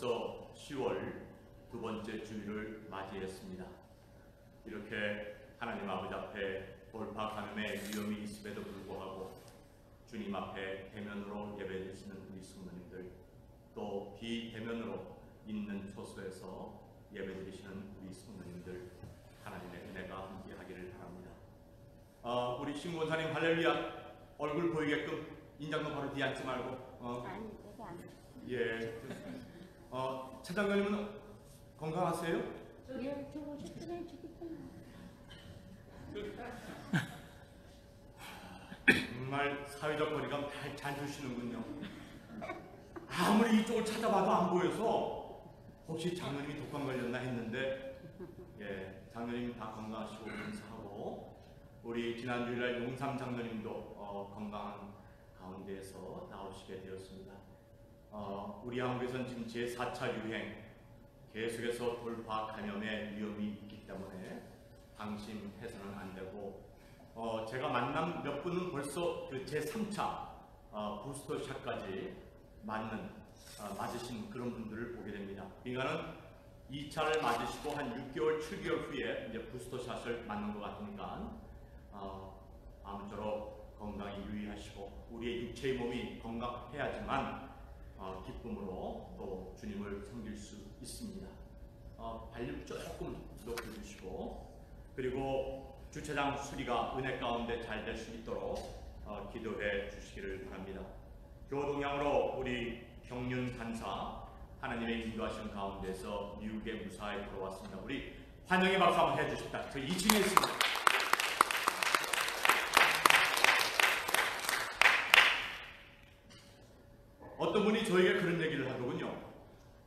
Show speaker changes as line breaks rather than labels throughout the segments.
벌써 10월 두 번째 주일을 맞이했습니다. 이렇게 하나님 아버지 앞에 돌파 감염의 위험이 있음에도 불구하고 주님 앞에 대면으로 예배드리시는 우리 성도님들, 또 비대면으로 있는 초소에서 예배드리시는 우리 성도님들, 하나님의 은혜가 함께하기를 바랍니다. 우리 신권사님 할렐루야. 얼굴 보이게끔 인장도 바로 뒤에 앉지 말고.
아니, 내가 안 돼.
예. 차장님은 건강하세요?
예, 저거 식사해 주겠다.
정말 사회적 거리감 잘 주시는군요. 아무리 이쪽을 찾아봐도 안 보여서 혹시 장로님이 독감 걸렸나 했는데, 예, 장로님 다 건강하시고 감사하고, 우리 지난 주일날 용삼 장로님도 건강한 가운데에서 나오시게 되었습니다. 우리 한국에서는 지금 제4차 유행 계속해서 돌파 감염의 위험이 있기 때문에 방심해서는 안 되고, 제가 만난 몇 분은 벌써 그 제3차 부스터샷까지 맞으신 그런 분들을 보게 됩니다. 그러니까는 2차를 맞으시고 한 6개월, 7개월 후에 이제 부스터샷을 맞는 것 같으니까 아무쪼록 건강히 유의하시고, 우리의 육체의 몸이 건강해야지만 기쁨으로 또 주님을 섬길 수 있습니다. 발육 조금 높여주시고, 그리고 주차장 수리가 은혜 가운데 잘 될 수 있도록 기도해 주시기를 바랍니다. 교동향으로 우리 경륜 간사 하나님의 인도하신 가운데서 미국에 무사히 돌아왔습니다. 우리 환영의 박수 한번 해주십시다. 저 2층에 있습니다. 어떤 분이 저에게 그런 얘기를 하더군요.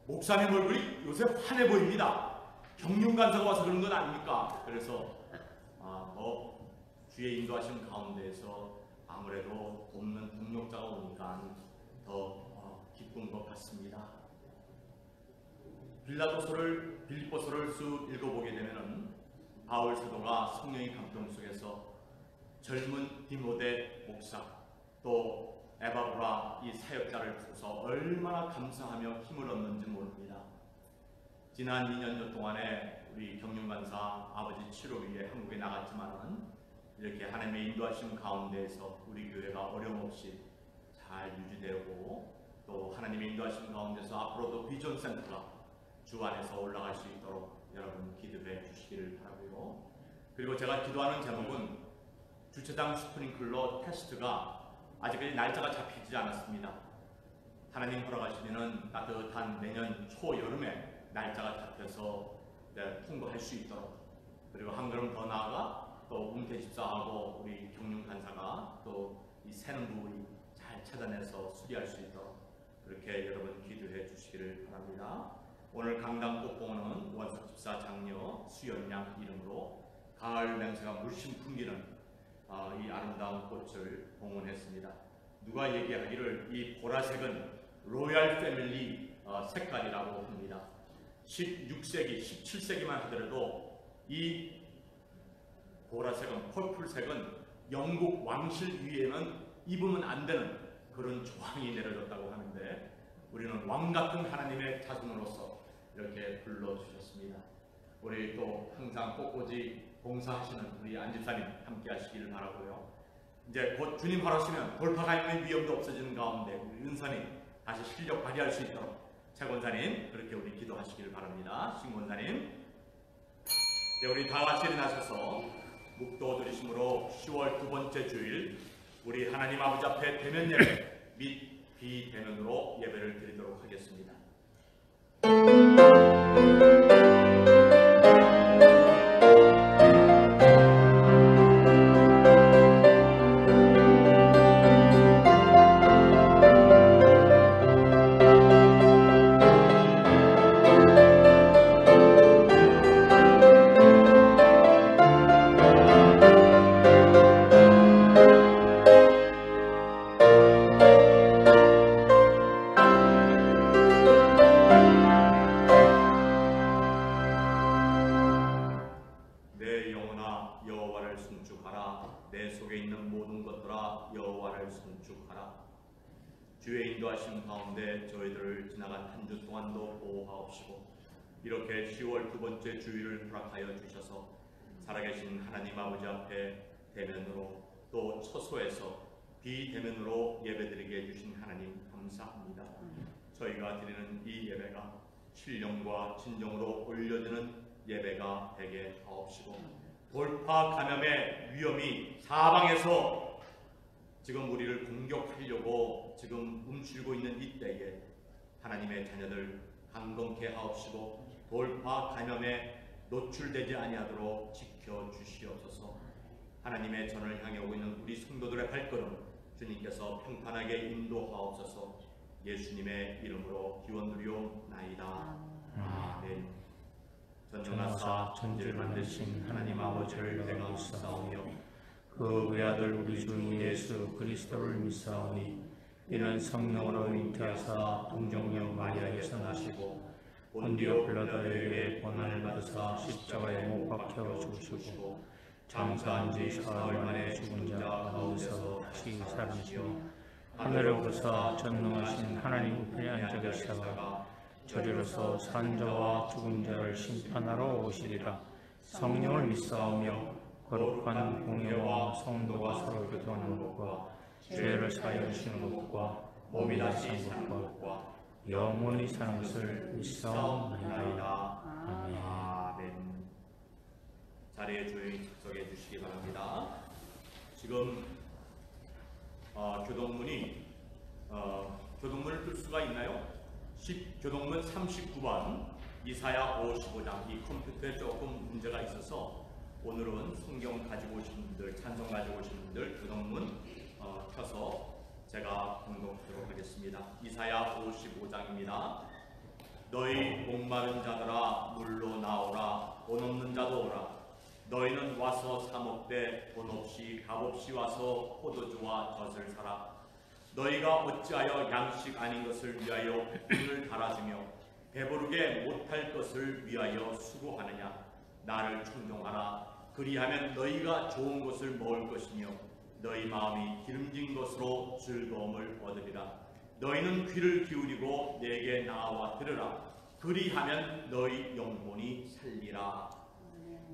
목사님 얼굴이 요새 환해 보입니다. 경륜 간사가 와서 그런 건 아닙니까? 그래서 주의 인도하신 가운데에서 아무래도 돕는 동력자가 오니까 더 기쁜 것 같습니다. 빌립보서를 쭉 읽어보게 되면은 바울 사도가 성령의 감동 속에서 젊은 디모데 목사, 또 에바브라 이 사역자를 두고서 얼마나 감사하며 힘을 얻는지 모릅니다. 지난 2년여 동안에 우리 경륜간사 아버지 치료 위해 한국에 나갔지만은 이렇게 하나님의 인도하심 가운데에서 우리 교회가 어려움 없이 잘 유지되고, 또 하나님의 인도하심 가운데서 앞으로도 비전 센터가 주 안에서 올라갈 수 있도록 여러분 기도해 주시기를 바라고요. 그리고 제가 기도하는 제목은 주차장 스프링클러 테스트가 아직까지 날짜가 잡히지 않았습니다. 하나님 허락하시면 따뜻한 내년 초여름에 날짜가 잡혀서 통보할 수 있도록, 그리고 한 걸음 더 나아가 또 웅태 집사하고 우리 경륜 간사가 또 이 새는 부분이 잘 찾아내서 수리할 수 있도록 그렇게 여러분 기도해 주시기를 바랍니다. 오늘 강당 꽃봉은 원석 집사 장녀 수연양 이름으로 가을 냄새가 물씬 풍기는 이 아름다운 꽃을 봉헌했습니다. 누가 얘기하기를 이 보라색은 로얄 패밀리 색깔이라고 합니다. 16세기, 17세기만 하더라도 이 보라색은, 퍼플색은 영국 왕실 위에는 입으면 안 되는 그런 조항이 내려졌다고 하는데, 우리는 왕같은 하나님의 자손으로서 이렇게 불러주셨습니다. 우리 또 항상 꽃꽂이 봉사하시는 우리 안집사님 함께 하시기를 바라고요. 이제 곧 주님 허락하시면 돌파 감염의 위험도 없어지는 가운데 우리 은사님 다시 실력 발휘할 수 있도록 최 권사님 그렇게 우리 기도하시기를 바랍니다. 신 권사님, 우리 다 같이 일어나셔서 묵도 드리심으로 10월 두 번째 주일 우리 하나님 아버지 앞에 대면 예배 및 비대면으로 예배를 드리도록 하겠습니다. 주의 인도하심 가운데 저희들을 지나간 한 주 동안도 보호하옵시고 이렇게 10월 두 번째 주일을 허락하여 주셔서 살아계신 하나님 아버지 앞에 대면으로 또 처소에서 비대면으로 예배드리게 해주신 하나님 감사합니다. 저희가 드리는 이 예배가 신령과 진정으로 올려드는 예배가 되게 하옵시고 돌파 감염의 위험이 사방에서 지금 우리를 공격하려고 지금 움츠리고 있는 이때에 하나님의 자녀들 강건케 하옵시고 돌파 감염에 노출되지 아니하도록 지켜주시옵소서. 하나님의 전을 향해 오고 있는 우리 성도들의 발걸음 주님께서 평판하게 인도하옵소서. 예수님의 이름으로 기원드리옵나이다. 아멘. 전능하사 천지를 만드신 하나님 아버지를 내가 믿사오며 그 외아들 우리 주 예수 그리스도를 믿사오니 이는 성령으로 잉태하사 동정녀 마리아에서 나시고 본디오 빌라도에게 고난을 받으사 십자가에 못 박혀 죽으시고 장사한 지 사흘 만에 죽은 자 가운데서 다시 살아나시며 하늘에 오르사 전능하신 하나님 우편에 앉아 계시다가 저리로서 산 자와 죽은 자를 심판하러 오시리라. 성령을 믿사오며 거룩한 공예와 성도가 서로 교통하는 것과 죄를 사하여 주시는 것과 몸이 다시 사는 것과 영원히 사는 것을 믿사옵나이다. 아멘. 자리에 조용히 착석해 주시기 바랍니다. 지금 교동문을 뜰 수가 있나요? 교동문 39번 이사야 55장 이 컴퓨터에 조금 문제가 있어서 오늘은 성경 가지고 오신 분들, 찬송 가지고 오신 분들 교동문 켜서 제가 공독하도록 하겠습니다. 이사야 55장입니다. 너희 목마른 자들아 물로 나오라. 돈 없는 자도 오라. 너희는 와서 사 먹되 돈 없이 값없이 와서 포도주와 젖을 사라. 너희가 어찌하여 양식 아닌 것을 위하여 백분을 달아주며 배부르게 못할 것을 위하여 수고하느냐. 나를 충동하라. 그리하면 너희가 좋은 것을 먹을 것이며 너희 마음이 기름진 것으로 즐거움을 얻으리라. 너희는 귀를 기울이고 내게 나와 들으라. 그리하면 너희 영혼이 살리라.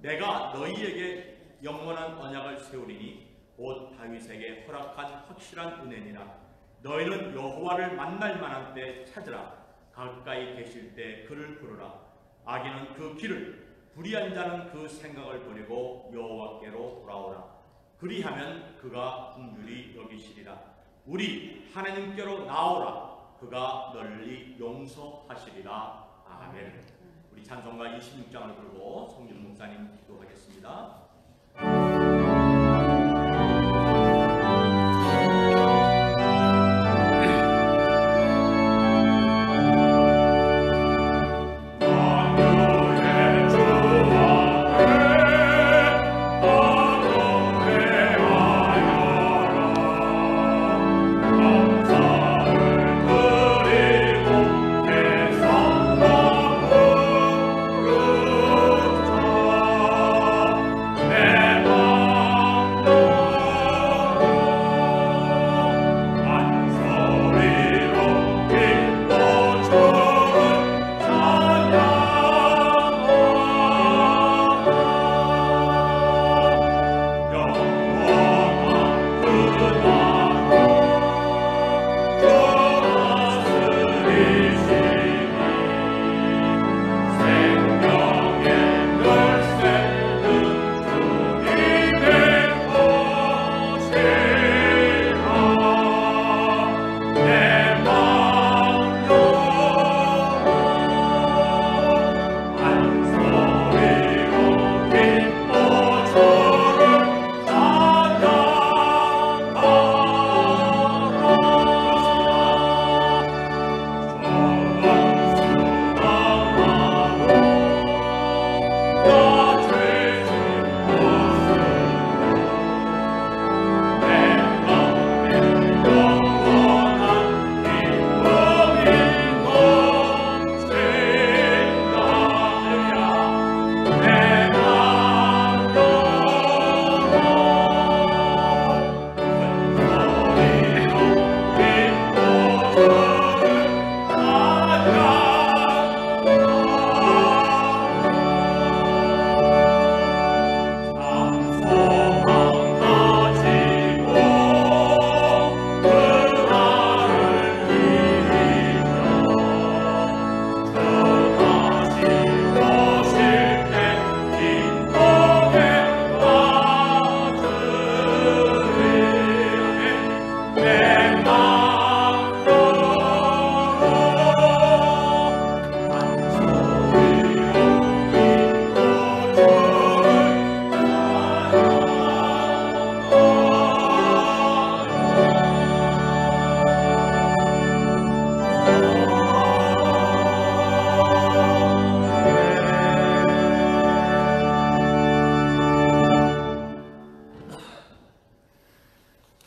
내가 너희에게 영원한 언약을 세우리니 곧 다윗에게 허락한 확실한 은혜니라. 너희는 여호와를 만날 만한 때 찾으라. 가까이 계실 때 그를 부르라. 악인은 그 길을, 불의한 자는 그 생각을 버리고 여호와께로 돌아오라. 그리하면 그가 긍휼히 여기시리라. 우리 하나님께로 나오라. 그가 널리 용서하시리라. 아멘. 우리 찬송가 26장을 들고 성준 목사님 기도하겠습니다.
Never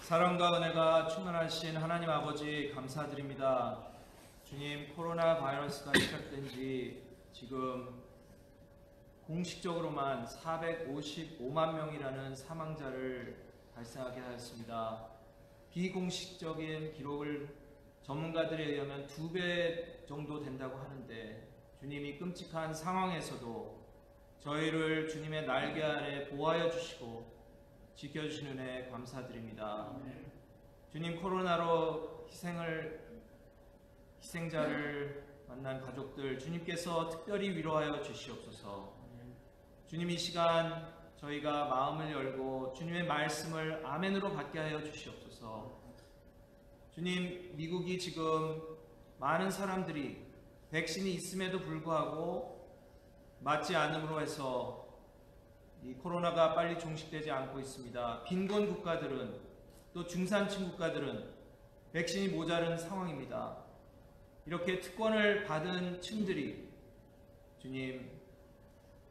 사랑과 은혜가 충만하신 하나님 아버지 감사드립니다. 주님, 코로나 바이러스가 시작된 지 지금 공식적으로만 455만 명이라는 사망자를 발생하게 하였습니다. 비공식적인 기록을 전문가들에 의하면 2배 정도 된다고 하는데, 주님이 끔찍한 상황에서도 저희를 주님의 날개 아래 보호하여 주시고 지켜주시는 은혜 감사드립니다. 주님, 코로나로 희생자를 만난 가족들 주님께서 특별히 위로하여 주시옵소서. 주님, 이 시간 저희가 마음을 열고 주님의 말씀을 아멘으로 받게 하여 주시옵소서. 주님, 미국이 지금 많은 사람들이 백신이 있음에도 불구하고 맞지 않음으로 해서 이 코로나가 빨리 종식되지 않고 있습니다. 빈곤 국가들은, 또 중산층 국가들은 백신이 모자른 상황입니다. 이렇게 특권을 받은 층들이 주님,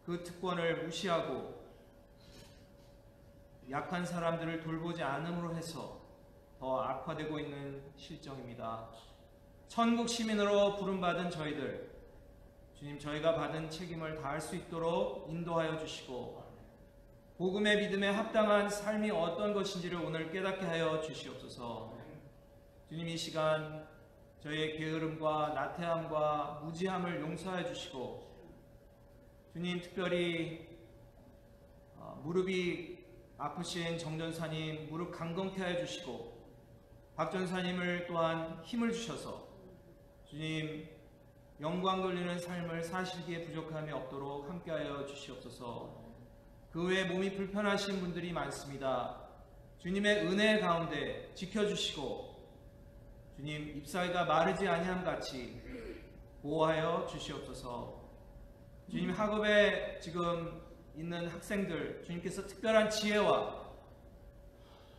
그 특권을 무시하고 약한 사람들을 돌보지 않음으로 해서 더 악화되고 있는 실정입니다. 천국 시민으로 부름받은 저희들, 주님, 저희가 받은 책임을 다할 수 있도록 인도하여 주시고 복음의 믿음에 합당한 삶이 어떤 것인지를 오늘 깨닫게 하여 주시옵소서. 주님, 이 시간 저희의 게으름과 나태함과 무지함을 용서하여 주시고, 주님, 특별히 무릎이 아프신 정전사님 무릎 강건케 하여 주시고, 박 전사님을 또한 힘을 주셔서 주님, 영광 돌리는 삶을 사시기에 부족함이 없도록 함께하여 주시옵소서. 그 외에 몸이 불편하신 분들이 많습니다. 주님의 은혜 가운데 지켜주시고 주님, 잎사귀가 마르지 아니함 같이 보호하여 주시옵소서. 주님, 학업에 지금 있는 학생들 주님께서 특별한 지혜와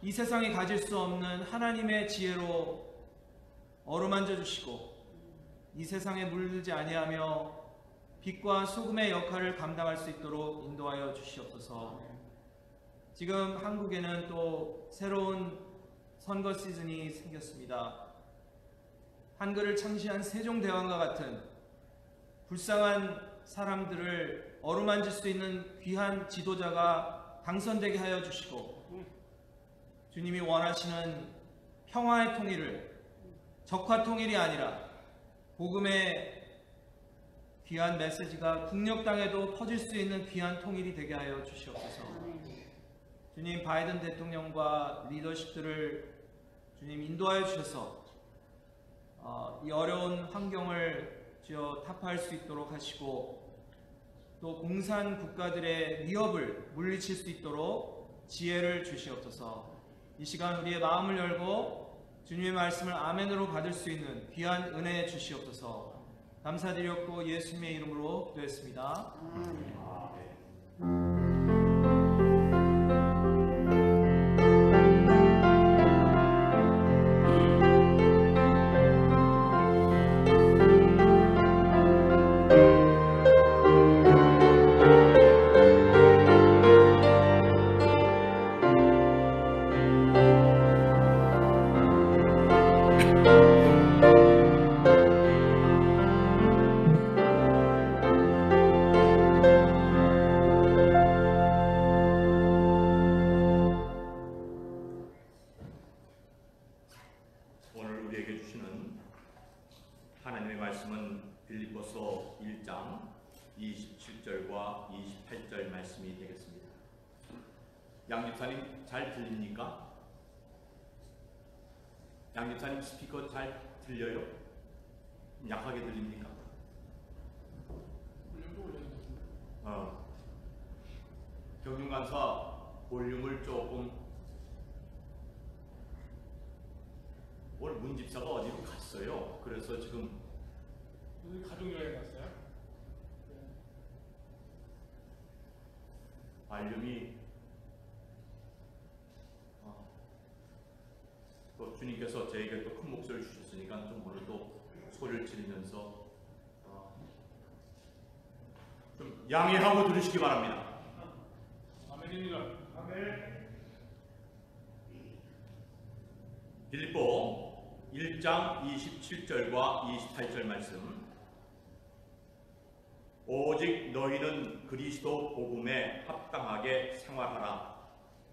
이 세상이 가질 수 없는 하나님의 지혜로 어루만져 주시고 이 세상에 물들지 아니하며 빛과 소금의 역할을 감당할 수 있도록 인도하여 주시옵소서. 지금 한국에는 또 새로운 선거 시즌이 생겼습니다. 한글을 창시한 세종대왕과 같은 불쌍한 사람들을 어루만질 수 있는 귀한 지도자가 당선되게 하여 주시고, 주님이 원하시는 평화의 통일을, 적화 통일이 아니라 복음의 귀한 메시지가 국력 땅에도 퍼질 수 있는 귀한 통일이 되게 하여 주시옵소서. 주님, 바이든 대통령과 리더십들을 주님 인도하여 주셔서 이 어려운 환경을 주여 타파할 수 있도록 하시고, 또 공산 국가들의 위협을 물리칠 수 있도록 지혜를 주시옵소서. 이 시간 우리의 마음을 열고 주님의 말씀을 아멘으로 받을 수 있는 귀한 은혜 주시옵소서. 감사드렸고 예수님의 이름으로 기도했습니다.
오늘 우리에게 주시는 하나님의 말씀은 빌립보서 1장 27절과 28절 말씀이 되겠습니다. 양집사님 잘 들립니까? 양집사님 스피커 잘 들려요? 약하게 들립니까? 경륜간사 볼륨을 조금, 오늘 문집사가 어디로 갔어요? 그래서 지금
오늘 가족여행 갔어요?
발륨이 또 주님께서 저에게 또 큰 목소리를 주셨으니까 좀 오늘 또 소리를 지르면서 좀 양해하고 들으시기 바랍니다.
아멘입니다. 아멘.
빌립보 1장 27절과 28절 말씀. 오직 너희는 그리스도 복음에 합당하게 생활하라.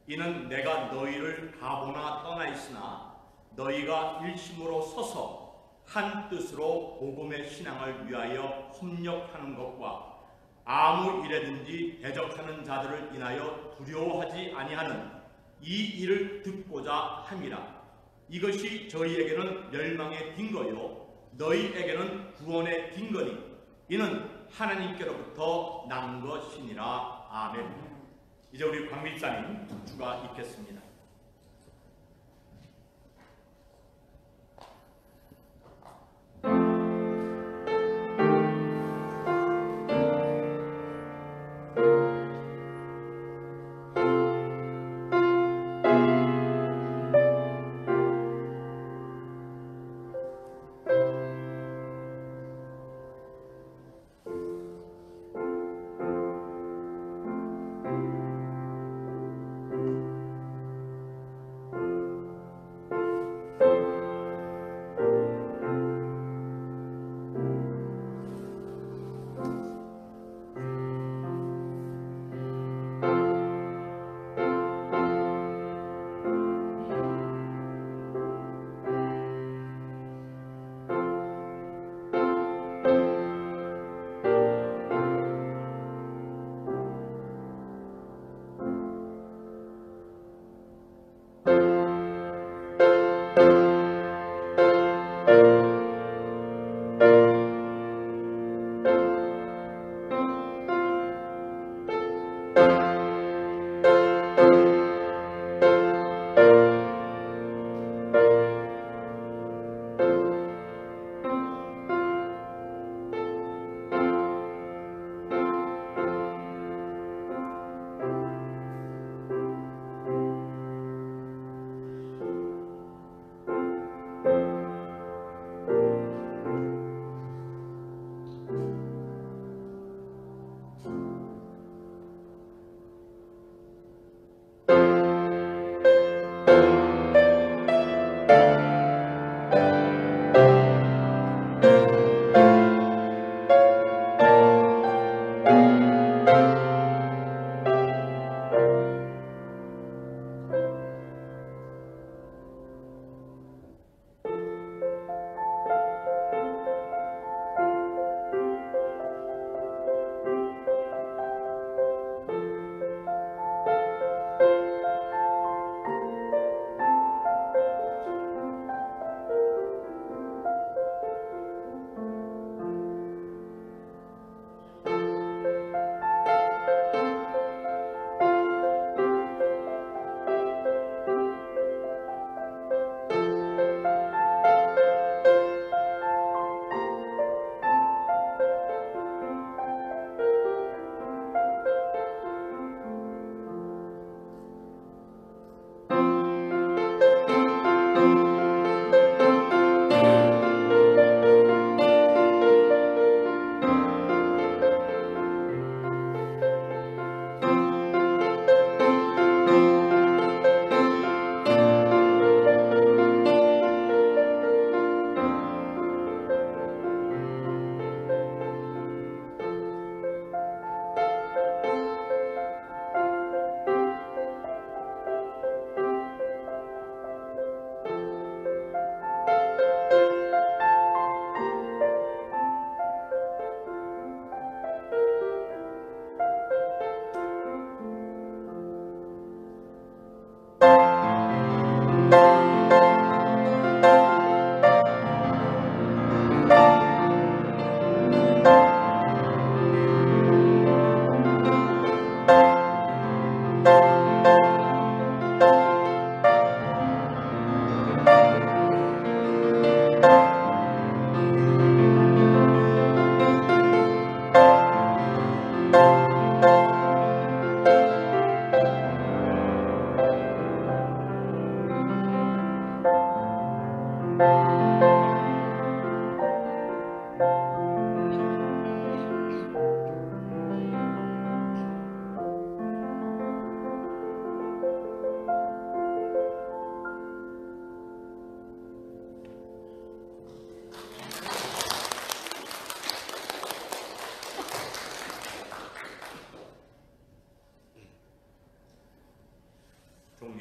이는 내가 너희를 가보나 떠나 있으나 너희가 일심으로 서서 한 뜻으로 복음의 신앙을 위하여 협력하는 것과 아무 일에든지 대적하는 자들을 인하여 두려워하지 아니하는 이 일을 듣고자 함이라. 이것이 저희에게는 멸망의 빈거요 너희에게는 구원의 빈거니 이는 하나님께로부터 난 것이니라. 아멘. 이제 우리 광밀사님 주가 있겠습니다.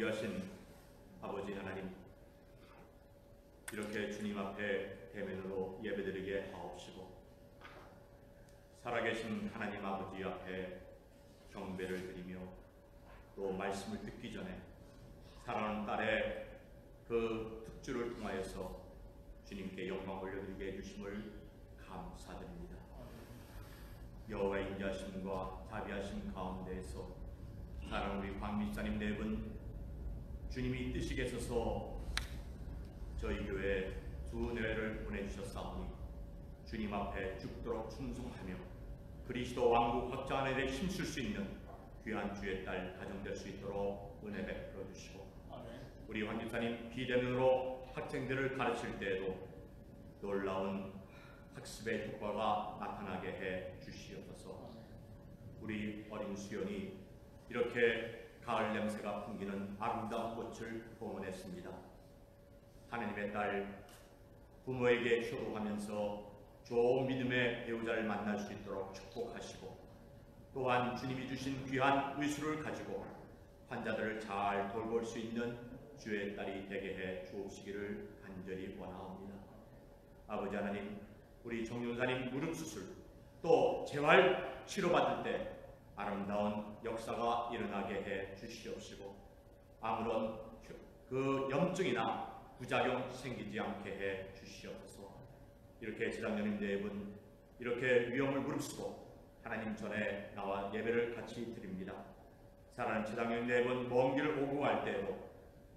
존귀하신 아버지 하나님, 이렇게 주님 앞에 대면으로 예배드리게 하옵시고 살아계신 하나님 아버지 앞에 경배를 드리며 또 말씀을 듣기 전에 사랑하는 딸의 그 특주를 통하여서 주님께 영광 올려드리게 해주심을 감사드립니다. 여호와의 인자하심과 자비하심 가운데에서 사랑하는 우리 광미사님 네 분 주님이 뜻이 계셔서 저희 교회 두 내외를 보내주셨사오니 주님 앞에 죽도록 충성하며 그리스도 왕국 확장하는 데 힘쓸 수 있는 귀한 주의 딸 가정될 수 있도록 은혜 베풀어 주시고 우리 황집사님 비대면으로 학생들을 가르칠 때에도 놀라운 학습의 효과가 나타나게 해 주시옵소서. 우리 어린 수연이 이렇게 가을 냄새가 풍기는 아름다운 꽃을 봉헌했습니다. 하나님의 딸 부모에게 효도하면서 좋은 믿음의 배우자를 만날 수 있도록 축복하시고 또한 주님이 주신 귀한 의술을 가지고 환자들을 잘 돌볼 수 있는 주의 딸이 되게 해 주옵시기를 간절히 원하옵니다. 아버지 하나님, 우리 정윤사님 무릎 수술 또 재활 치료받을 때 아름다운 역사가 일어나게 해 주시옵시고 아무런 그 염증이나 부작용 생기지 않게 해 주시옵소서. 이렇게 제장님님 네 분 이렇게 위험을 무릅쓰고 하나님 전에 나와 예배를 같이 드립니다. 사랑하는 제장님 네 분 먼 길을 오고 갈 때에도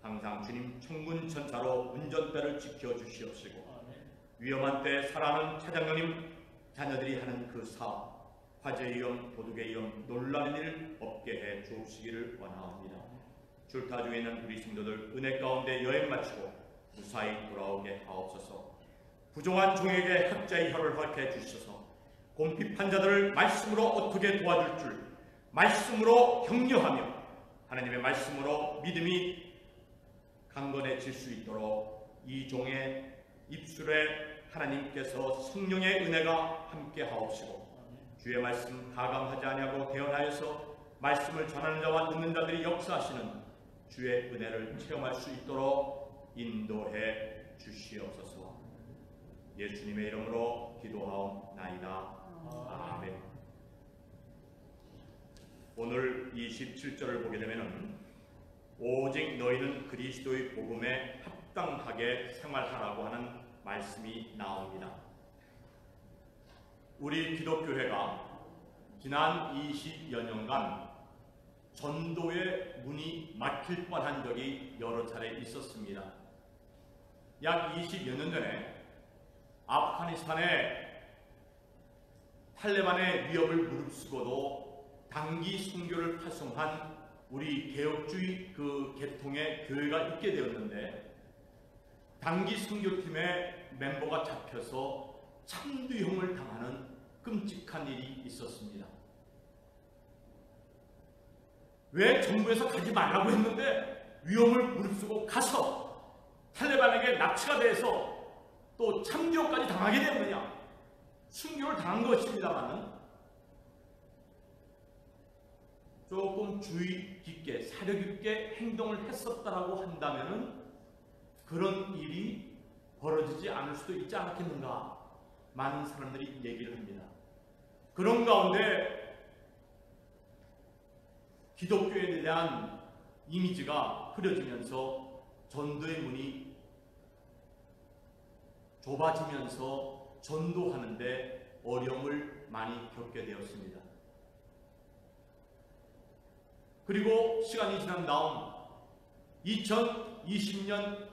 항상 주님 천군 천사로 운전대를 지켜 주시옵시고 위험한 때 사랑하는 차장님 자녀들이 하는 그 사업 화재의 위험, 도둑의 위험, 놀라는 일 없게 해 주옵시기를 원하옵니다. 줄타 중에 있는 우리 성도들 은혜 가운데 여행 마치고 무사히 돌아오게 하옵소서. 부정한 종에게 학자의 혀를 허락해 주셔서 곰핍한 자들을 말씀으로 어떻게 도와줄 줄 말씀으로 격려하며 하나님의 말씀으로 믿음이 강건해질 수 있도록 이 종의 입술에 하나님께서 성령의 은혜가 함께 하옵시고 주의 말씀 가감하지 아니하고 개헌하여서 말씀을 전하는 자와 듣는 자들이 역사하시는 주의 은혜를 체험할 수 있도록 인도해 주시옵소서. 예수님의 이름으로 기도하옵나이다. 아멘. 오늘 27절을 보게 되면 오직 너희는 그리스도의 복음에 합당하게 생활하라고 하는 말씀이 나옵니다. 우리 기독교회가 지난 20여 년간 전도의 문이 막힐 뻔한 적이 여러 차례 있었습니다. 약 20여 년 전에 아프가니스탄에 탈레반의 위협을 무릅쓰고도 단기 선교를 파송한 우리 개혁주의 그 계통의 교회가 있게 되었는데 단기 선교팀의 멤버가 잡혀서 참두형을 당하는 끔찍한 일이 있었습니다. 왜 정부에서 가지 말라고 했는데 위험을 무릅쓰고 가서 탈레반에게 납치가 돼서 또 참교까지 당하게 되었느냐? 순교를 당한 것입니다만은 조금 주의 깊게 사려 깊게 행동을 했었다라고 한다면은 그런 일이 벌어지지 않을 수도 있지 않겠는가? 많은 사람들이 얘기를 합니다. 그런 가운데 기독교에 대한 이미지가 흐려지면서 전도의 문이 좁아지면서 전도하는데 어려움을 많이 겪게 되었습니다. 그리고 시간이 지난 다음 2020년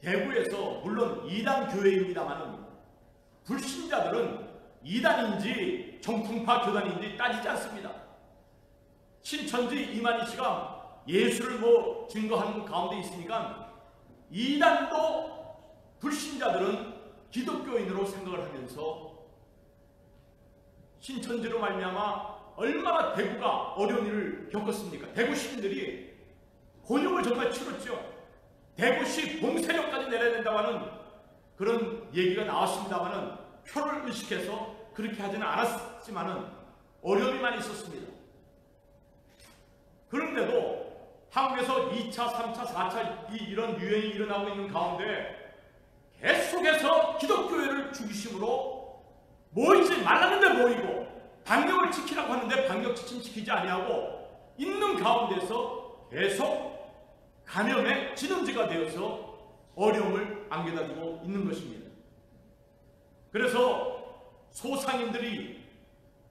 대구에서 물론 이단 교회입니다만 불신자들은 이단인지 정통파 교단인지 따지지 않습니다. 신천지 이만희 씨가 예수를 증거하는 가운데 있으니까 이단도 불신자들은 기독교인으로 생각을 하면서 신천지로 말미암아 얼마나 대구가 어려운 일을 겪었습니까? 대구 시민들이 곤욕을 정말 치렀죠. 대구시 봉쇄령까지 내려야 된다고 하는 그런 얘기가 나왔습니다만은 표를 의식해서 그렇게 하지는 않았지만은 어려움이 많이 있었습니다. 그런데도 한국에서 2차, 3차, 4차 이런 유행이 일어나고 있는 가운데 계속해서 기독교회를 중심으로 모이지 말라는데 모이고 방역을 지키라고 하는데 방역 지침 지키지 아니하고 있는 가운데서 계속 감염의 진원지가 되어서 어려움을 안겨다주고 있는 것입니다. 그래서 소상인들이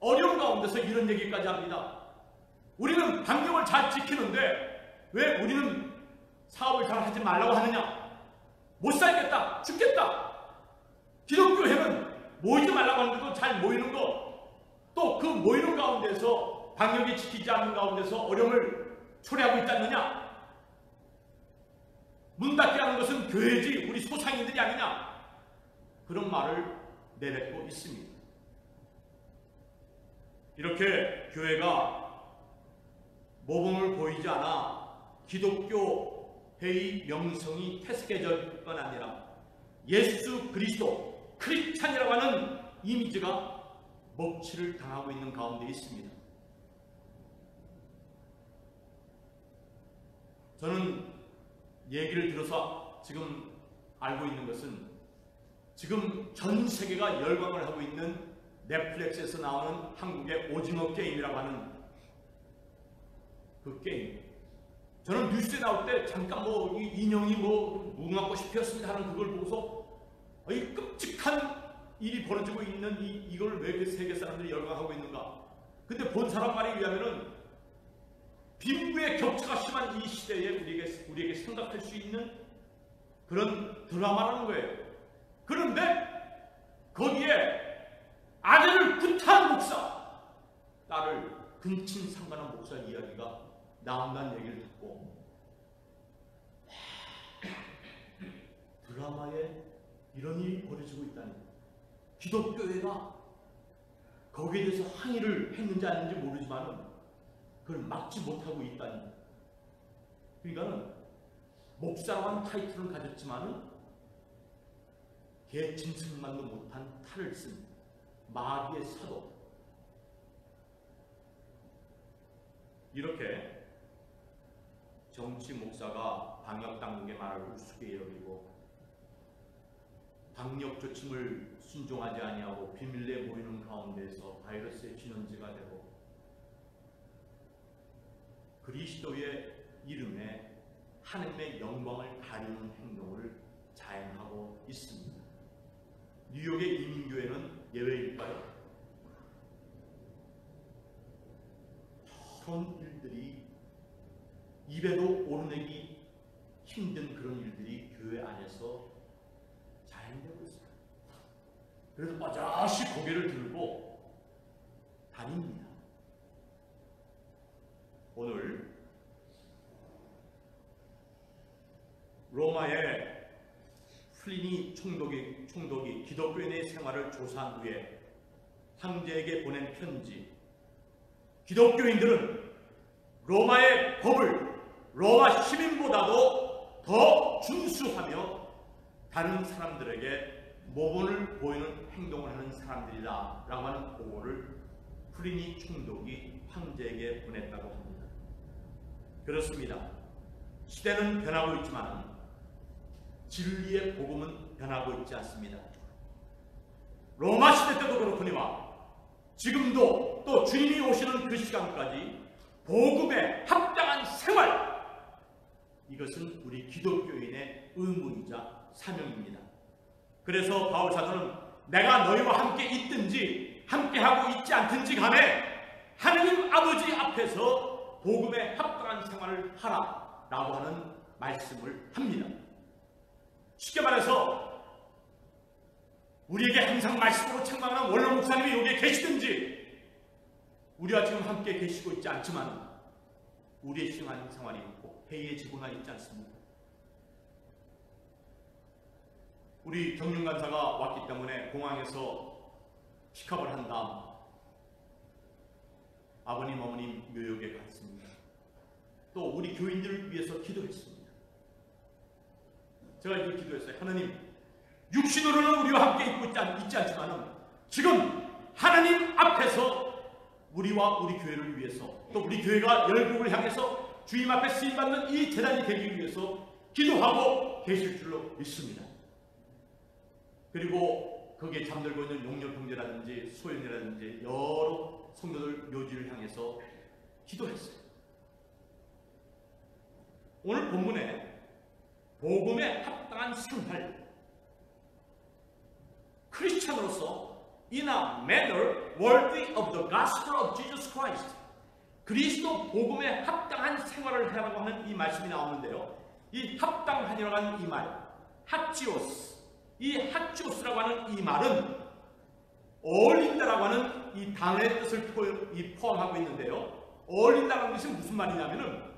어려운 가운데서 이런 얘기까지 합니다. 우리는 방역을 잘 지키는데 왜 우리는 사업을 잘 하지 말라고 하느냐? 못 살겠다, 죽겠다. 기독교회는 모이지 말라고 하는데도 잘 모이는 것, 또 그 모이는 가운데서 방역이 지키지 않는 가운데서 어려움을 초래하고 있지 않느냐? 문 닫게 하는 것은 교회지 우리 소상인들이 아니냐? 그런 말을 내뱉고 있습니다. 이렇게 교회가 모범을 보이지 않아 기독교 회의 명성이 퇴색해질 뿐 아니라 예수 그리스도 크리스찬이라고 하는 이미지가 먹칠을 당하고 있는 가운데 있습니다. 저는 얘기를 들어서 지금 알고 있는 것은 지금 전 세계가 열광을 하고 있는 넷플릭스에서 나오는 한국의 오징어 게임이라고 하는 그 게임. 저는 뉴스에 나올 때 잠깐 이 인형이 무궁화꽃이 피었습니다 하는 그걸 보고서 이 끔찍한 일이 벌어지고 있는 이걸 왜 세계 사람들이 열광하고 있는가. 근데 본 사람 말에 의하면은 빈부의 격차가 심한 이 시대에 우리에게 생각할 수 있는 그런 드라마라는 거예요. 그런데 거기에 아내를 구타한 목사, 딸을 근친상간한 목사 이야기가 나온다는 얘기를 듣고 드라마에 이런 일이 벌어지고 있다니. 기독교회가 거기에 대해서 항의를 했는지 안 했는지 모르지만 그걸 막지 못하고 있다니. 그러니까는 목사라는 타이틀을 가졌지만은 개 짐승만도 못한 탈을 쓴 마귀의 사도. 이렇게 정치 목사가 방역 당국의 말을 우습게 여기고 방역 조침을 순종하지 아니하고 비밀리에 모이는 가운데서 바이러스의 진원지가 되고 그리스도의 이름에 하나님의 영광을 가리는 행동을 자행하고 있습니다. 뉴욕의 이민교회는 예외일까요? 그런 일들이 입에도 오르내기 힘든 그런 일들이 교회 안에서 자행되고 있어요. 그래서 빠져시 고개를 들고 다닙니다. 오늘 로마의 플리니 총독이 기독교인의 생활을 조사한 후에 황제에게 보낸 편지. 기독교인들은 로마의 법을 로마 시민보다도 더 준수하며 다른 사람들에게 모범을 보이는 행동을 하는 사람들이다 라고 하는 보고를 플리니 총독이 황제에게 보냈다고 합니다. 그렇습니다. 시대는 변하고 있지만 진리의 복음은 변하고 있지 않습니다. 로마 시대 때도 그렇거니와 지금도 또 주님이 오시는 그 시간까지 복음에 합당한 생활, 이것은 우리 기독교인의 의무이자 사명입니다. 그래서 바울 사도는 내가 너희와 함께 있든지 함께하고 있지 않든지 간에 하느님 아버지 앞에서 복음에 합당한 생활을 하라 라고 하는 말씀을 합니다. 쉽게 말해서 우리에게 항상 말씀으로 책망하는 원로 목사님이 여기에 계시든지 우리와 지금 함께 계시고 있지 않지만 우리의 신앙 생활이 있고 해이해지고나 있지 않습니까? 우리 경륜간사가 왔기 때문에 공항에서 픽업을 한 다음 아버님 어머님 묘역에 갔습니다. 또 우리 교인들을 위해서 기도했습니다. 제가 이렇게 기도했어요. 하나님, 육신으로는 우리와 함께 있지 않지만 지금 하나님 앞에서 우리와 우리 교회를 위해서 또 우리 교회가 열국을 향해서 주님 앞에 쓰임받는 이 제단이 되기 위해서 기도하고 계실 줄로 믿습니다. 그리고 거기에 잠들고 있는 용녀 형제라든지 소연이라든지 여러 성도들 묘지를 향해서 기도했어요. 오늘 본문에 복음에 합당한 생활, 크리스찬으로서 in a manner worthy of the gospel of Jesus Christ, 그리스도 복음에 합당한 생활을 하라고 하는 이 말씀이 나오는데요. 이 합당하니라고 하는 이 말, 하치오스, 이 하치오스라고 하는 이 말은 어울린다라고 하는 이 단어의 뜻을 포함하고 있는데요. 어울린다는 것이 무슨 말이냐면은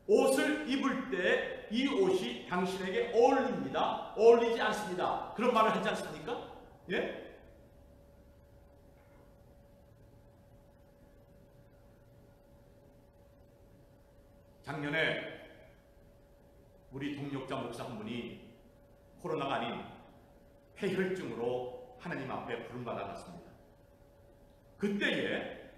옷을 입을 때 이 옷이 당신에게 어울립니다, 어울리지 않습니다, 그런 말을 하지 않습니까? 예? 작년에 우리 동역자 목사 한 분이 코로나가 아닌 폐혈증으로 하나님 앞에 부름받아 갔습니다. 그때에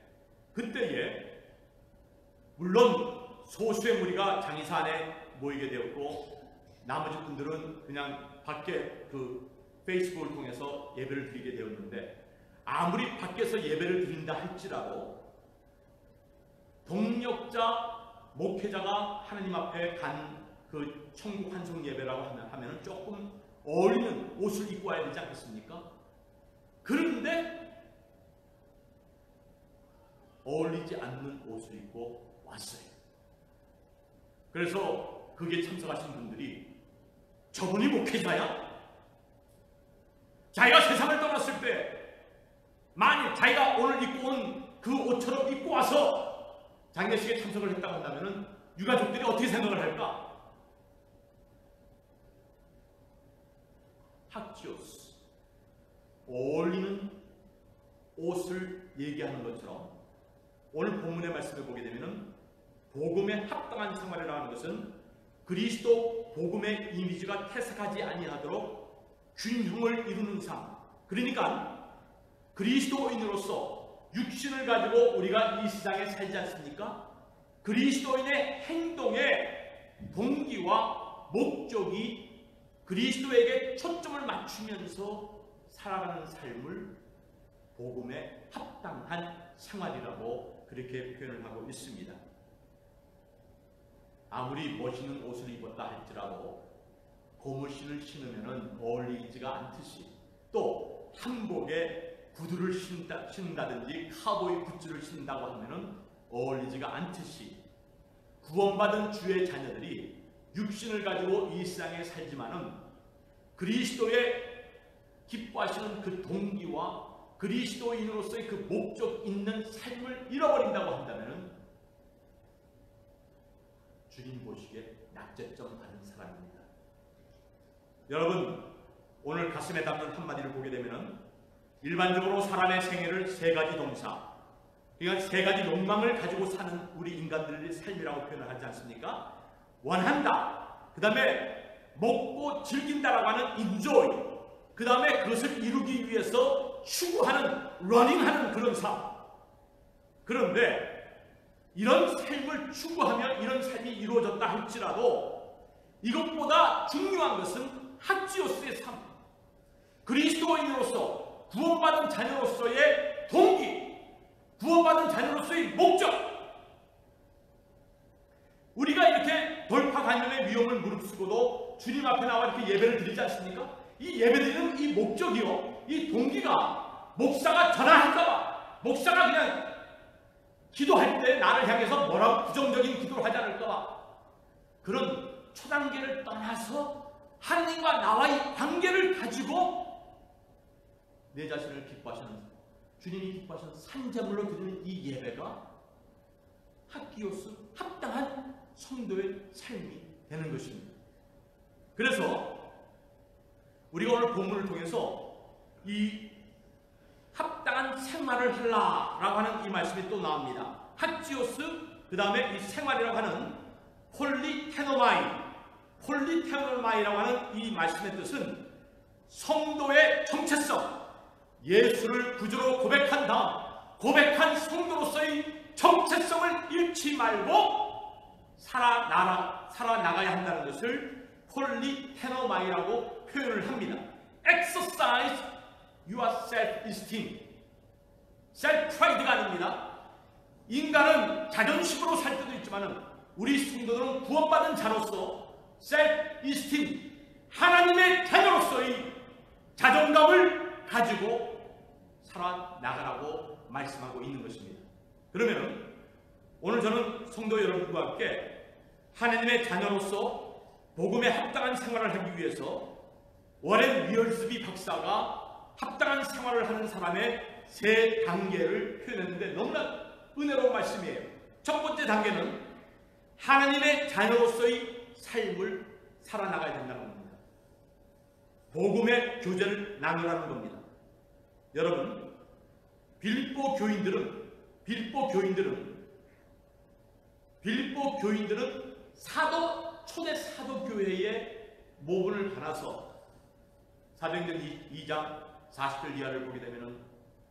물론 소수의 무리가 장의사 안에 모이게 되었고 나머지 분들은 그냥 밖에 그 페이스북을 통해서 예배를 드리게 되었는데, 아무리 밖에서 예배를 드린다 할지라도 동역자 목회자가 하나님 앞에 간 그 천국 환송 예배라고 하면은 조금 어울리는 옷을 입고 와야 되지 않겠습니까? 그런데 어울리지 않는 옷을 입고 왔어요. 그래서 거기에 참석하신 분들이 저분이 목회자야? 자기가 세상을 떠났을 때 만일 자기가 오늘 입고 온 그 옷처럼 입고 와서 장례식에 참석을 했다고 한다면 유가족들이 어떻게 생각을 할까? 하키오스, 어울리는 옷을 얘기하는 것처럼 오늘 본문의 말씀을 보게 되면 복음에 합당한 생활을 하는 것은 그리스도 복음의 이미지가 퇴색하지 아니하도록 균형을 이루는 삶, 그러니까 그리스도인으로서 육신을 가지고 우리가 이 세상에 살지 않습니까? 그리스도인의 행동의 동기와 목적이 그리스도에게 초점을 맞추면서 살아가는 삶을 복음에 합당한 생활이라고 그렇게 표현을 하고 있습니다. 아무리 멋있는 옷을 입었다 할지라도 고무신을 신으면 어울리지가 않듯이, 또 한복에 구두를 신는다든지 카우보이 굿즈를 신는다고 하면 어울리지가 않듯이 구원받은 주의 자녀들이 육신을 가지고 이 세상에 살지만은 그리스도의 기뻐하시는 그 동기와 그리스도인으로서의 그 목적 있는 삶을 잃어버린다고 한다면 주님 보시기에 낙제점 받은 사람입니다. 여러분, 오늘 가슴에 담는 한마디를 보게 되면 일반적으로 사람의 생애를 세 가지 동사, 그러니까 세 가지 욕망을 가지고 사는 우리 인간들의 삶이라고 표현을 하지 않습니까? 원한다, 그 다음에 먹고 즐긴다라고 하는 enjoy, 그 다음에 그것을 이루기 위해서 추구하는 러닝하는 그런 삶. 그런데 이런 삶을 추구하며 이런 삶이 이루어졌다 할지라도 이것보다 중요한 것은 하치오스의 삶, 그리스도인으로서 구원받은 자녀로서의 동기, 구원받은 자녀로서의 목적. 우리가 이렇게 돌파감염의 위험을 무릅쓰고도 주님 앞에 나와 이렇게 예배를 드리지 않습니까? 이 예배드리는 이 목적이요, 이 동기가 목사가 전화할까봐, 목사가 그냥 기도할 때 나를 향해서 뭐라고 부정적인 기도를 하지 않을까봐, 그런 초단계를 떠나서 하나님과 나와의 관계를 가지고 내 자신을 기뻐하시는, 주님이 기뻐하시는 산제물로 드리는 이 예배가 하키오스, 합당한 성도의 삶이 되는 것입니다. 그래서 우리가 오늘 본문을 통해서 이 합당한 생활을 하라라고 하는 이 말씀이 또 나옵니다. 하키오스, 그 다음에 이 생활이라고 하는 폴리테노마이라고 하는 이 말씀의 뜻은 성도의 정체성, 예수를 구주로 고백한 다음 고백한 성도로서의 정체성을 잃지 말고 살아나가야 한다는 것을 폴리테노마이라고 표현을 합니다. Exercise your self-esteem. self-pride가 아닙니다. 인간은 자존심으로 살 때도 있지만 우리 성도들은 구원받은 자로서 self-esteem, 하나님의 자녀로서의 자존감을 가지고 살아나가라고 말씀하고 있는 것입니다. 그러면 오늘 저는 성도 여러분과 함께 하나님의 자녀로서 복음에 합당한 생활을 하기 위해서 워렌 위얼스비 박사가 합당한 생활을 하는 사람의 3단계를 표현했는데 너무나 은혜로운 말씀이에요. 첫 번째 단계는 하나님의 자녀로서의 삶을 살아나가야 된다는 겁니다. 복음의 교제를 나누라는 겁니다. 여러분, 빌립보 교인들은 초대 사도 교회의 모분을 받아서 사도행전 2장 40절 이하를 보게 되면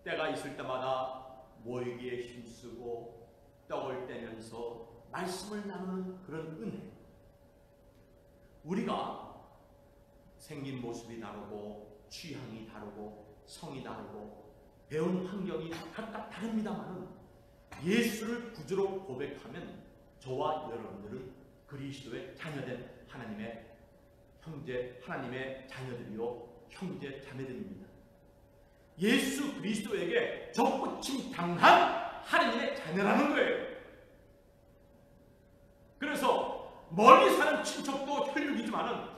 때가 있을 때마다 모이기에 힘쓰고 떡을 떼면서 말씀을 나누는 그런 은혜. 우리가 생긴 모습이 다르고 취향이 다르고 성이 다르고 배운 환경이 각각 다릅니다만 예수를 구주로 고백하면 저와 여러분들은 그리스도의 자녀된 하나님의 자녀들이요 형제 자매들입니다. 예수 그리스도에게 접붙임 당한 하나님의 자녀라는 거예요. 그래서 멀리 사는 친척도 혈육이지만은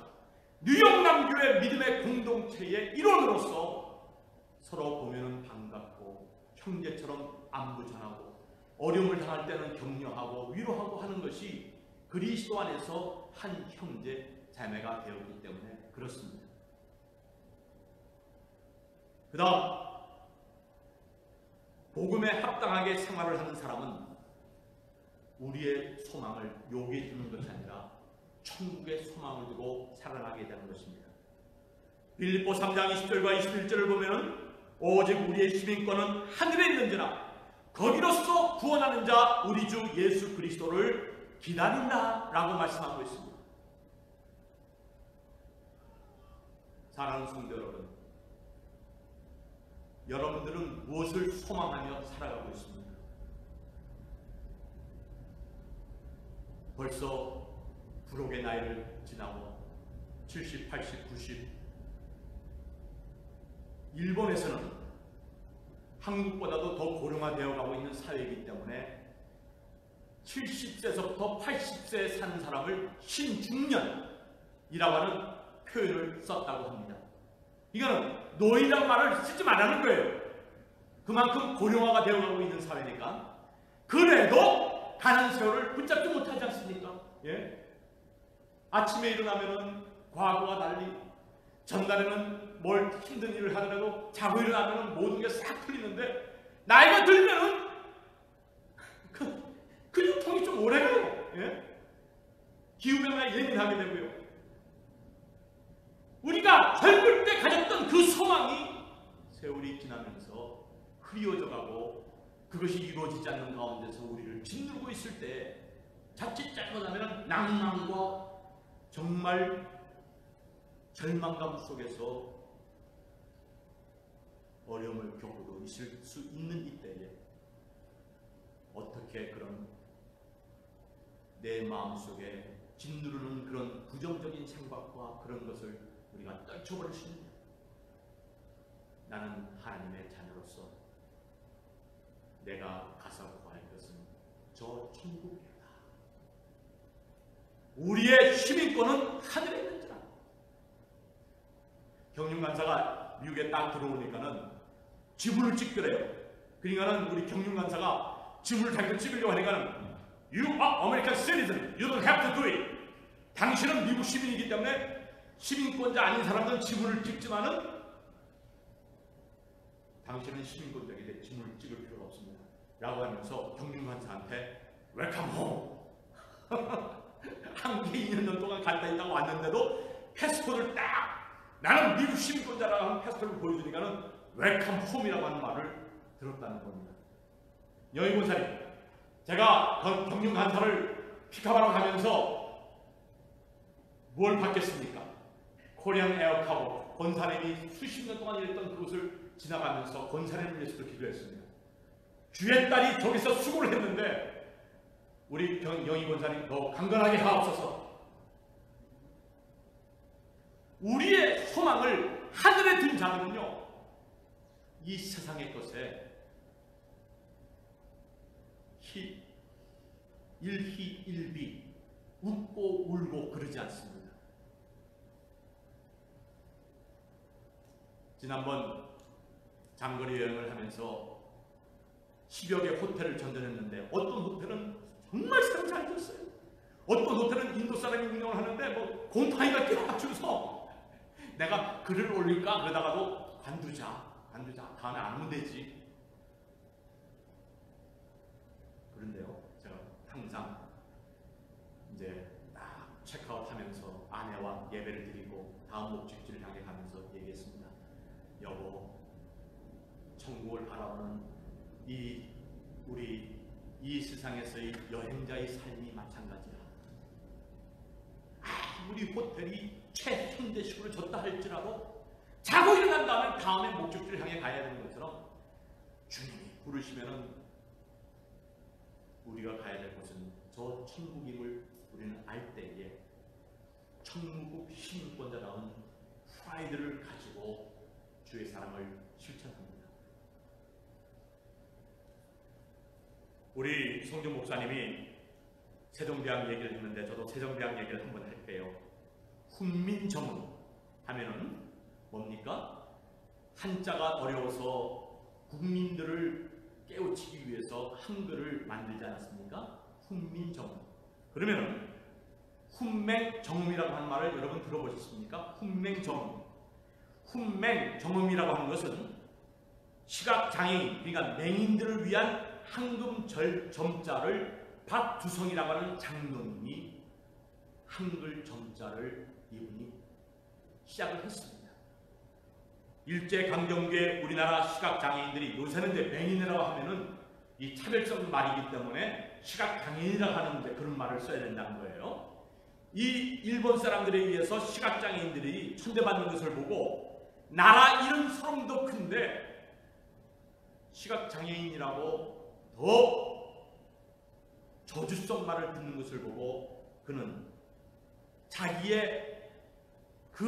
뉴욕 남교의 믿음의 공동체의 일원으로서 서로 보면은 반갑고 형제처럼 안부 전하고 어려움을 당할 때는 격려하고 위로하고 하는 것이 그리스도 안에서 한 형제 자매가 되었기 때문에 그렇습니다. 그 다음 복음에 합당하게 생활을 하는 사람은 우리의 소망을 요기해 주는 것이 아니라 천국의 소망을 두고 살아나게 되는 것입니다. 빌립보 3장 20절과 21절을 보면 오직 우리의 시민권은 하늘에 있는지라 거기로서 구원하는 자 우리 주 예수 그리스도를 기다린다 라고 말씀하고 있습니다. 사랑하는 성도 여러분, 여러분들은 무엇을 소망하며 살아가고 있습니까? 벌써 부록의 나이를 지나고 70, 80, 90 일본에서는 한국보다도 더 고령화되어 가고 있는 사회이기 때문에 70세에서부터 80세에 사는 사람을 신중년이라고 하는 표현을 썼다고 합니다. 이거는 노인이라는 말을 쓰지 말라는 거예요. 그만큼 고령화가 되어가고 있는 사회니까. 그래도 가는 세월을 붙잡지 못하지 않습니까? 예? 아침에 일어나면은 과거와 달리 전날에는 뭘 힘든 일을 하더라도 자고 일어나면은 모든 게 싹 풀리는데 나이가 들면은 그 유통이 좀 오래가요. 예? 기후변화에 예민하게 되고요. 우리가 젊을 때 가졌던 그 소망이 세월이 지나면서 흐리워져 가고 그것이 이루어지지 않는 가운데서 우리를 짓누르고 있을 때 자칫 잘못하면 낭만과 정말 절망감 속에서 어려움을 겪고도 있을 수 있는 이때에 어떻게 그런 내 마음속에 짓누르는 그런 부정적인 생각과 그런 것을 우리가 떨쳐버릴 수 있느냐. 나는 하나님의 자녀로서 내가 가서 구할 것은 저 천국이다. 우리의 시민권은 하늘에 있는지라. 경륜간사가 미국에 딱 들어오니까는 지문을 찍더래요. 그러니까는 우리 경륜간사가 지문을 자기가 찍으려고 하니까는 You are American citizen. You don't have to do it. 당신은 미국 시민이기 때문에 시민권자 아닌 사람들은 지문을 찍지만은 당신은 시민권자에게 지문을 찍을 필요가 없습니다. 라고 하면서 경륜간사한테 웰컴 홈. 한국에 2년 동안 갔다 있다가 왔는데도 패스포트를 딱 나는 미국 시민권자라고 하는 패스포트를 보여주니까는 웰컴 홈이라고 하는 말을 들었다는 겁니다. 여의본사님, 제가 경륜간사를 피카바로 가면서 뭘 받겠습니까? 코리안 에어카고 권사님이 수십 년 동안 일했던 그곳을 지나가면서 권사님을 위해서도 기도했습니다. 주의 딸이 저기서 수고를 했는데 우리 영희 권사님 더 강건하게 하옵소서. 우리의 소망을 하늘에 둔 자는요, 이 세상의 것에 일희일비 웃고 울고 그러지 않습니다. 지난번 장거리 여행을 하면서 10여 개 호텔을 전전했는데 어떤 호텔은 정말 사람 잘 줬어요. 어떤 호텔은 인도 사람이 운영을 하는데 뭐 곰팡이가 끼어가지고서 내가 글을 올릴까 그러다가도 관두자 다음에 안 오면 되지. 그런데요, 제가 항상 이제 딱 체크아웃하면서 아내와 예배를 드리고 다음 목적지를 향해 가면서 얘기했습니다. 여보, 천국을 바라보는 우리 이 세상에서의 여행자의 삶이 마찬가지야. 아무리 호텔이 최현대식으로 졌다 할지라도 자고 일어난 다음에 목적지를 향해 가야 되는 것처럼 주님이 부르시면은 우리가 가야 될 곳은 저 천국임을 우리는 알 때에 천국 시민권자다운 프라이드를 가지고 주의 사랑을 실천합니다. 우리 송준 목사님이 세종대왕 얘기를 했는데 저도 세종대왕 얘기를 한번 할게요. 훈민정음 하면은 뭡니까? 한자가 어려워서 국민들을 깨우치기 위해서 한글을 만들지 않았습니까? 훈민정음. 그러면은 훈맹정음이라고 하는 말을 여러분 들어보셨습니까? 훈맹정음. 훈맹정음이라고 하는 것은 시각장애인, 그러니까 맹인들을 위한 한금 점자를 박두성이라고 하는 장로님이 한글 점자를 이분이 시작을 했습니다. 일제강점기에 우리나라 시각장애인들이 요새는 이제 맹인이라고 하면은 이 차별적 말이기 때문에 시각장애인이라고 하는데 그런 말을 써야 된다는 거예요. 이 일본 사람들에 의해서 시각장애인들이 천대받는 것을 보고 나라 이런 소름도 큰데 시각장애인이라고 더 저주성 말을 듣는 것을 보고 그는 자기의 그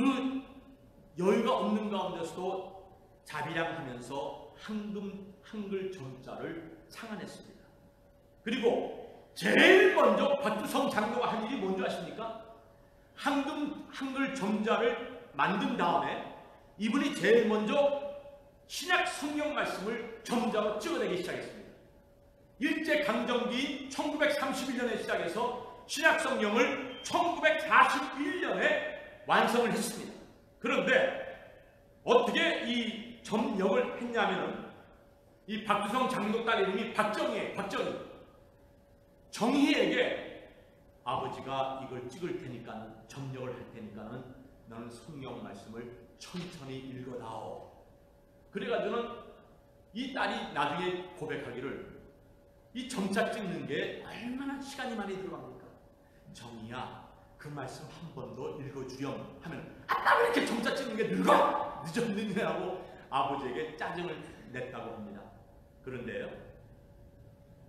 여유가 없는 가운데서도 자비량하면서 한글 점자를 창안했습니다. 그리고 제일 먼저 박두성 장로가 한 일이 뭔지 아십니까? 한글 점자를 만든 다음에 이분이 제일 먼저 신약 성경 말씀을 점자로 찍어내기 시작했습니다. 일제강점기 1931년에 시작해서 신약 성경을 1941년에 완성을 했습니다. 그런데 어떻게 이 점역을 했냐면은 이 박두성 장로 딸 이름이 박정희예요. 박정희. 정희에게 아버지가 이걸 찍을 테니까는 점역을 할 테니까는 너는 성경 말씀을 천천히 읽어다오. 그래가지고는 이 딸이 나중에 고백하기를 이 점자 찍는 게 얼마나 시간이 많이 들어갑니까? 정희야, 그 말씀 한 번 더 읽어주렴 하면 아빠 왜 이렇게 점자 찍는 게 늦었느냐 하고 아버지에게 짜증을 냈다고 합니다. 그런데요,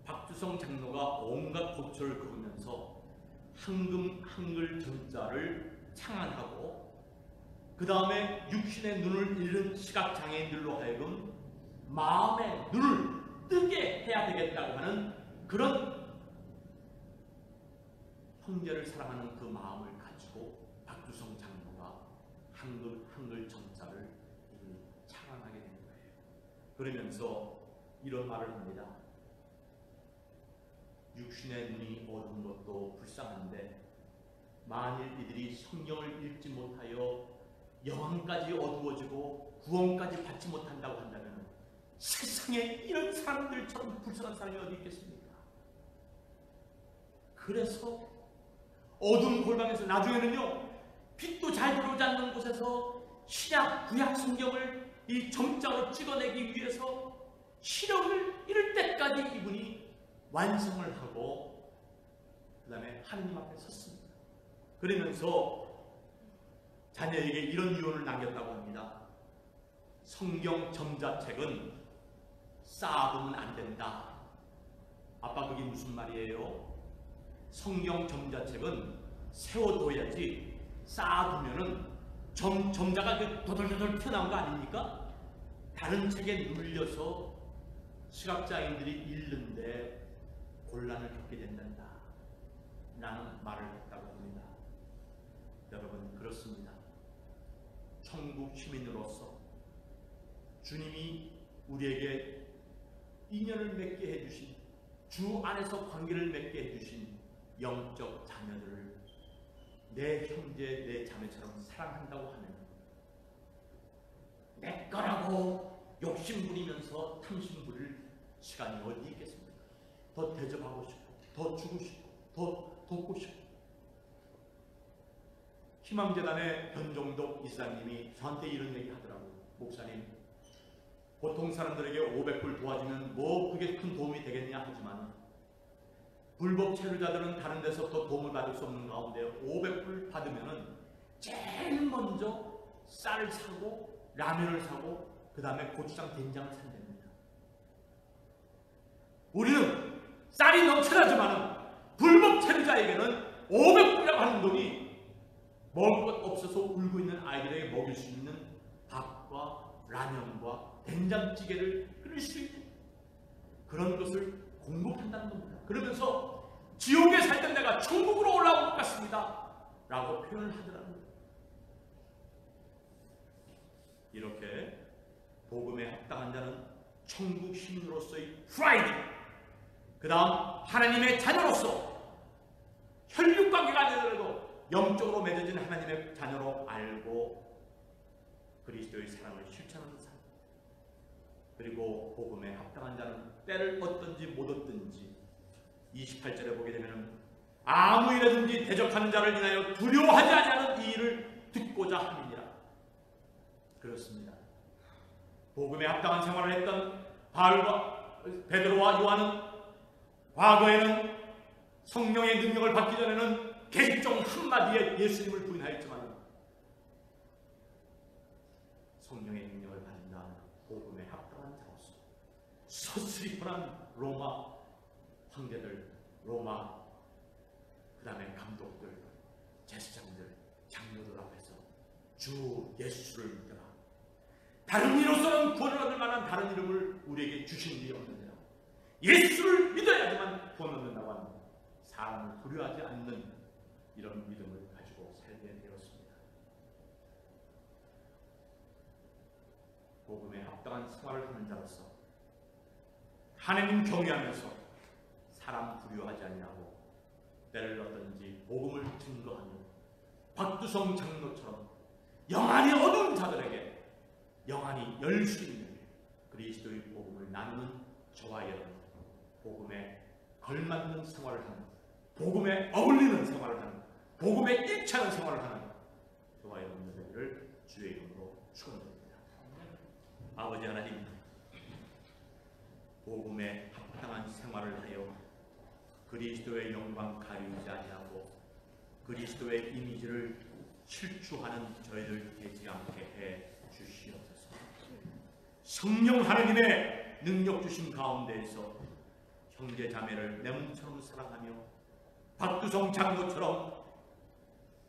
박두성 장로가 온갖 고초를 겪으면서 한글 점자를 창안하고 그 다음에 육신의 눈을 잃은 시각장애인들로 하여금 마음의 눈을 뜨게 해야 되겠다고 하는 그런 형제를 사랑하는 그 마음을 가지고 박두성 장로가 한글 점자를 창안하게 된 거예요. 그러면서 이런 말을 합니다. 육신의 눈이 어두운 것도 불쌍한데 만일 이들이 성경을 읽지 못하여 영혼까지 어두워지고 구원까지 받지 못한다고 한다면 세상에 이런 사람들처럼 불쌍한 사람이 어디 있겠습니까? 그래서 어두운 골방에서 나중에는요, 빛도 잘 들어오지 않는 곳에서 신약 구약 성경을 이 점자로 찍어내기 위해서 시력을 잃을 때까지 이분이 완성을 하고 그 다음에 하느님 앞에 섰습니다. 그러면서 자녀에게 이런 유언을 남겼다고 합니다. 성경 점자책은 쌓아두면 안 된다. 아빠 그게 무슨 말이에요? 성경 점자책은 세워둬야지 쌓아두면은 점자가 도돌도돌 튀어나온 거 아닙니까? 다른 책에 눌려서 시각장애인들이 읽는데 곤란을 겪게 된단다 라는 말을 했다고 합니다. 여러분 그렇습니다. 천국 시민으로서 주님이 우리에게 인연을 맺게 해주신, 주 안에서 관계를 맺게 해주신 영적 자녀들을 내 형제 내 자매처럼 사랑한다고 하면 내 거라고 욕심부리면서 탐심부릴 시간이 어디 있겠습니까? 더 대접하고 싶고 더 주고 싶고 더 돕고 싶고. 희망재단의 변종덕 이사님이 저한테 이런 얘기 하더라고요. 목사님, 보통 사람들에게 500불 도와주면 뭐 그게 큰 도움이 되겠냐 하지만 불법 체류자들은 다른 데서부터 도움을 받을 수 없는 가운데 500불 받으면은 제일 먼저 쌀을 사고 라면을 사고 그 다음에 고추장 된장을 산답니다. 우리는 쌀이 넘쳐나지만은 불법 체류자에게는 500불이라고 하는 돈이 먹을 것 없어서 울고 있는 아이들에게 먹일 수 있는 밥과 라면과 된장찌개를 끓일 수 있는 그런 것을 공급한다는 겁니다. 그러면서 지옥에 살던 내가 천국으로 올라온 것 같습니다 라고 표현을 하더라고요. 이렇게 복음에 합당한 자는 천국 시민으로서의 프라이드, 그 다음 하나님의 자녀로서 혈육관계가 아니더라도 영적으로 맺어진 하나님의 자녀로 알고 그리스도의 사랑을 실천하는 삶, 그리고 복음에 합당한 자는 때를 얻든지 못 얻든지 28절에 보게 되면 아무 일에든지 대적하는 자를 인하여 두려워하지 아니하는 이 일을 듣고자 함이니라. 그렇습니다. 복음에 합당한 생활을 했던 바울과 베드로와 요한은 과거에는 성령의 능력을 받기 전에는 개종 한마디에 예수님을 부인하였지만 성령의 능력을 받은 다음 복음에 합당한 자로서 서슬이뻔한 로마 황제들, 로마 그 다음에 감독들, 제사장들, 장로들 앞에서 주 예수를 믿더라. 다른 이로서는 구원을 얻을 만한 다른 이름을 우리에게 주신 일이 없느니라. 예수를 믿어야지만 구원 얻는다고 하는 사람을 두려워하지 않는 이런 믿음을 가지고 살게 되었습니다. 복음에 합당한 생활을 하는 자로서 하나님 경외하면서 사람 두려워하지 아니하고 때를 얻든지 복음을 증거하는 박두성 장로처럼 영안이 어두운 자들에게 영안이 열 수 있는 그리스도의 복음을 나누는 저와 여러분, 복음에 걸맞는 생활을 하는, 복음에 어울리는 생활을 하는, 복음에 일치하는 생활을 하는 저와 여러분들을 주의 이름으로 축원드립니다. 아버지 하나님, 복음에 합당한 생활을 하여 그리스도의 영광 가리지 아니하고 그리스도의 이미지를 실추하는 저희들 되지 않게 해 주시옵소서. 성령 하나님의 능력 주신 가운데에서 형제 자매를 내 몸처럼 사랑하며 박두성 장로처럼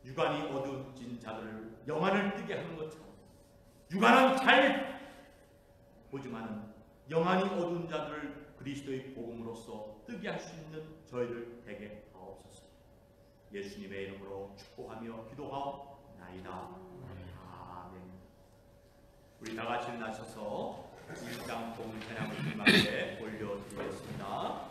육안이 어두워진 자들을 영안을 뜨게 하는 것처럼, 육안은 잘 보지만 영안이 어두운 자들을 그리스도의 복음으로써 뜨게 할 수 있는 저희들 되게 하옵소서. 예수님의 이름으로 축복하며 기도하옵나이다. 아멘. 우리 다 같이 나서서 일장봉 찬양을 주님께 올려드리겠습니다.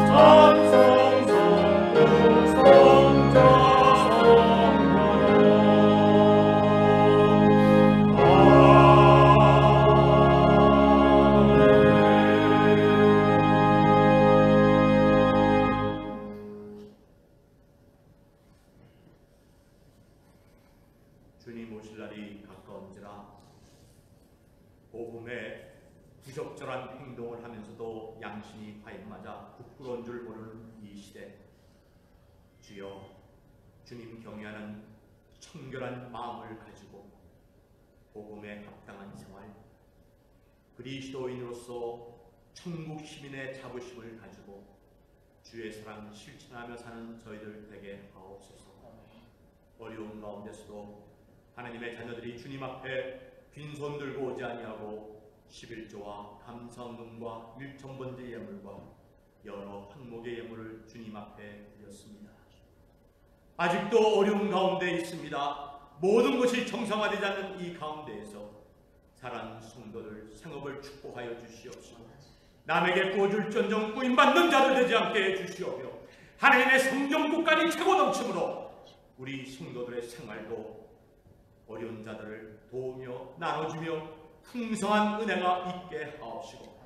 찬송
복음에 부적절한 행동을 하면서도 양심이 과잉맞아 부끄러운 줄 모르는 이 시대, 주여 주님 경외하는 청결한 마음을 가지고 복음에 합당한 생활, 그리스도인으로서 천국 시민의 자부심을 가지고 주의 사랑을 실천하며 사는 저희들 되게 하옵소서. 어려운 가운데서도 하나님의 자녀들이 주님 앞에 빈손 들고 오지 아니하고 11조와 감사헌금과 1,000번째 예물과 여러 항목의 예물을 주님 앞에 드렸습니다. 아직도 어려운 가운데 있습니다. 모든 것이 정상화되지 않는 이 가운데에서 사랑하는 성도들 생업을 축복하여 주시옵시고, 남에게 구워줄전정 구임받는 자들 되지 않게 해주시오며, 하나님의 성전국간이 최고 넘침으로 우리 성도들의 생활도 어려운 자들을 도우며 나눠주며 풍성한 은혜가 있게 하옵시고,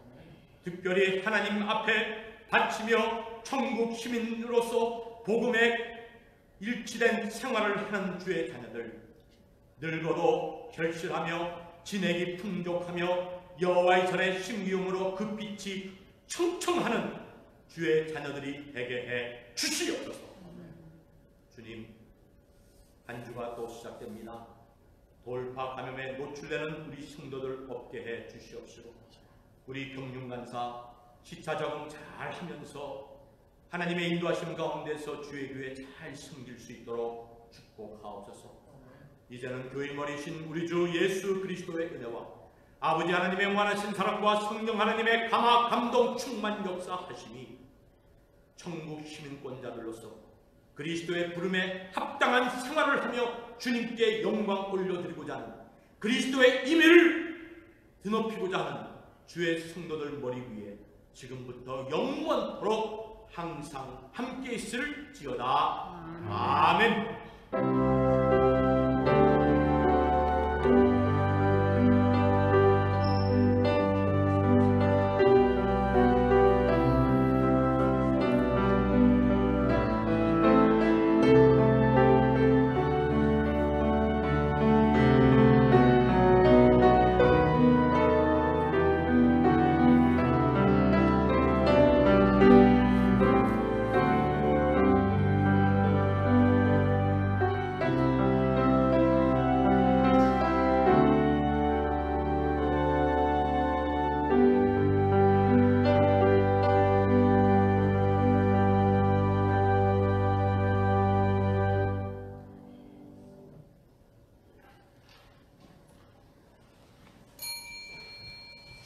특별히 하나님 앞에 바치며 천국 시민으로서 복음에 일치된 생활을 하는 주의 자녀들, 늙어도 결실하며 진액이 풍족하며 여호와의 전에 심기용으로 그 빛이 청청하는 주의 자녀들이 되게 해 주시옵소서. 주님, 한 주가 또 시작됩니다. 돌파 감염에 노출되는 우리 성도들 없게 해 주시옵시고, 우리 경륜간사 시차 적응 잘 하면서 하나님의 인도하심 가운데서 주의 교회 잘 섬길 수 있도록 축복하옵소서. 이제는 교회 머리신 우리 주 예수 그리스도의 은혜와 아버지 하나님의 무한하신 사랑과 성령 하나님의 감화 감동 충만 역사하심이 천국 시민권자들로서 그리스도의 부름에 합당한 생활을 하며 주님께 영광 올려드리고자 하는, 그리스도의 임의를 드높이고자 하는 주의 성도들 머리 위에 지금부터 영원토록 항상 함께 있을지어다. 아멘.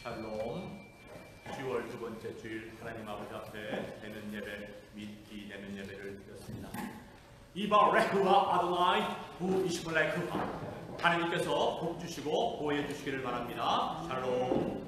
샬롬. 10월 두 번째 주일 하나님 아버지 앞에 되는 예배 및 기되는 예배를 드렸습니다. 이바레크와 아도나이 부 이시몰라이크하, 하나님께서 복 주시고 보호해 주시기를 바랍니다. 샬롬.